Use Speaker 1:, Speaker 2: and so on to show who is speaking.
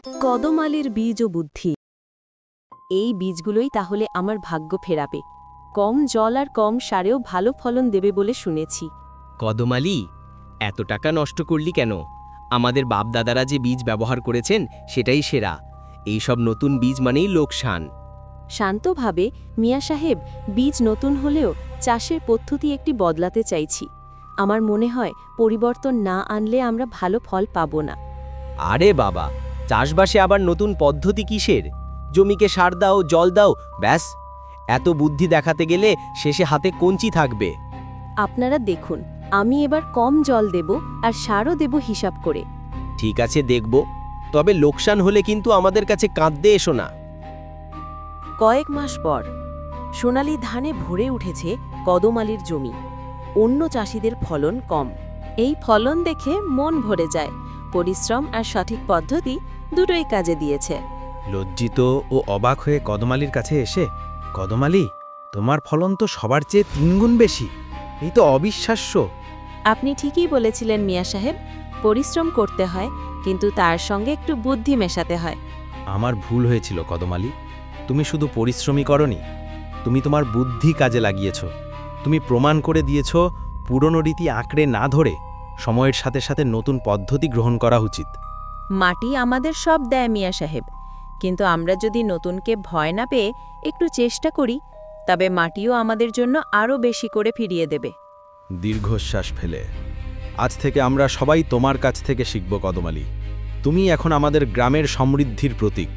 Speaker 1: কদমালির বীজ ও বুদ্ধি। এই বীজগুলোই তাহলে আমার ভাগ্য ফেরাবে। কম জল আর কম সারেও ভালো ফলন দেবে বলে শুনেছি।
Speaker 2: কদমালি, এত টাকা নষ্ট করলি কেন? আমাদের বাপদাদারা যে বীজ ব্যবহার করেছেন সেটাই সেরা। এইসব নতুন বীজ মানেই লোকসান।
Speaker 1: শান্তভাবে মিয়া সাহেব, বীজ নতুন হলেও চাষের পদ্ধতি একটি বদলাতে চাইছি। আমার মনে হয় পরিবর্তন না আনলে আমরা ভালো ফল পাব না।
Speaker 2: আরে বাবা, চাষবাসে আবার নতুন পদ্ধতি কিসের? জমিকে সার দাও, জল দাও, ব্যাস। এত বুদ্ধি দেখাতে গেলে শেষে হাতে কঞ্চি থাকবে।
Speaker 1: আপনারা দেখুন, আমি এবার কম জল দেব আর সারও দেব হিসাব করে।
Speaker 2: ঠিক আছে, দেখব। তবে লোকসান হলে কিন্তু আমাদের কাছে কাঁদতে এসো না।
Speaker 1: কয়েক মাস পর সোনালি ধানে ভরে উঠেছে কদমালির জমি। অন্য চাষিদের ফলন কম। এই ফলন দেখে মন ভরে যায়। পরিশ্রম আর সঠিক পদ্ধতি দুটোই কাজে দিয়েছে।
Speaker 3: লজ্জিত ও অবাক হয়ে কদমালির কাছে এসে, কদমালি, তোমার ফলন তো সবার চেয়ে 3 গুণ বেশি। এই তো অবিশ্বাস্য।
Speaker 1: আপনি ঠিকই বলেছিলেন মিয়া সাহেব, পরিশ্রম করতে হয়, কিন্তু তার সঙ্গে একটু বুদ্ধি মেশাতে হয়।
Speaker 3: আমার ভুল হয়েছিল কদমালি। তুমি শুধু পরিশ্রমই করনি, তুমি তোমার বুদ্ধি কাজে লাগিয়েছ। তুমি প্রমাণ করে দিয়েছ পুরনো রীতি আঁকড়ে না ধরে সময়ের সাথে সাথে নতুন পদ্ধতি গ্রহণ করা উচিত।
Speaker 1: মাটি আমাদের সব দেয় মিয়া সাহেব, কিন্তু আমরা যদি নতুনকে ভয় না পেয়ে একটু চেষ্টা করি, তবে মাটিও আমাদের জন্য আরও বেশি করে ফিরিয়ে দেবে।
Speaker 3: দীর্ঘশ্বাস ফেলে, আজ থেকে আমরা সবাই তোমার কাছ থেকে শিখব কদমালি। তুমি এখন আমাদের গ্রামের সমৃদ্ধির প্রতীক।